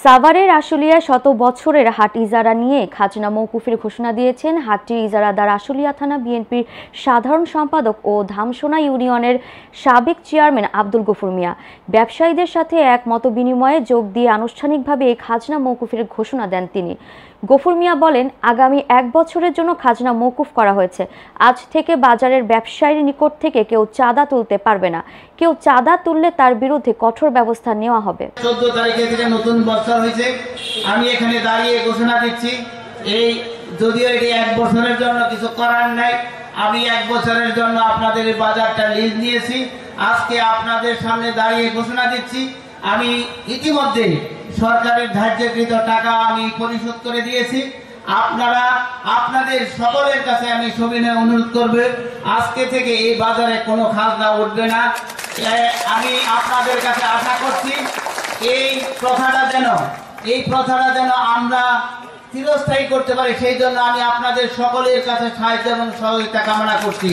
সাভারের আশুলিয়ায় শত বছরের হাট ইজারা নিয়ে খাজনা মওকুফের ঘোষণা দিয়েছেন হাটটির ইজারাদার আশুলিয়া থানা বিএনপির সাধারণ সম্পাদক ও ধামসোনা ইউনিয়নের সাবেক চেয়ারম্যান আব্দুল গফুর মিয়া। ব্যবসায়ীদের সাথে এক মতবিনিময়ে যোগ দিয়ে আনুষ্ঠানিকভাবে এই খাজনা মওকুফের ঘোষণা দেন তিনি। গফুর মিয়া বলেন, আগামী 1 বছরের জন্য খাজনা মওকুফ করা হয়েছে। আজ থেকে বাজারের ব্যবসায়ীর নিকট থেকে কেউ চাঁদা তুলতে পারবে না। কেউ চাঁদা তুললে তার বিরুদ্ধে কঠোর ব্যবস্থা নেওয়া হবে। 14 তারিখে থেকে নতুন বছর হয়েছে, আমি এখানে দাঁড়িয়ে ঘোষণা দিচ্ছি, এই যদিও এটি 1 বছরের জন্য কিছু করার নাই, আমি 1 বছরের জন্য আপনাদের বাজারটা লিজ নিয়েছি। আজকে আপনাদের সামনে দাঁড়িয়ে ঘোষণা দিচ্ছি, আমি ইতিমধ্যে সরকারের ধার্যকৃত টাকা আমি পরিশোধ করে দিয়েছি। আপনারা আপনাদের সকলের কাছে আমি সবিনয় অনুরোধ করব, আজকে থেকে এই বাজারে কোনো খাজনা উঠবে না। আমি আপনাদের কাছে আশা করছি এই প্রথাটা যেন আমরা চিরস্থায়ী করতে পারি, সেই জন্য আমি আপনাদের সকলের কাছে সাহায্য এবং সহযোগিতা কামনা করছি।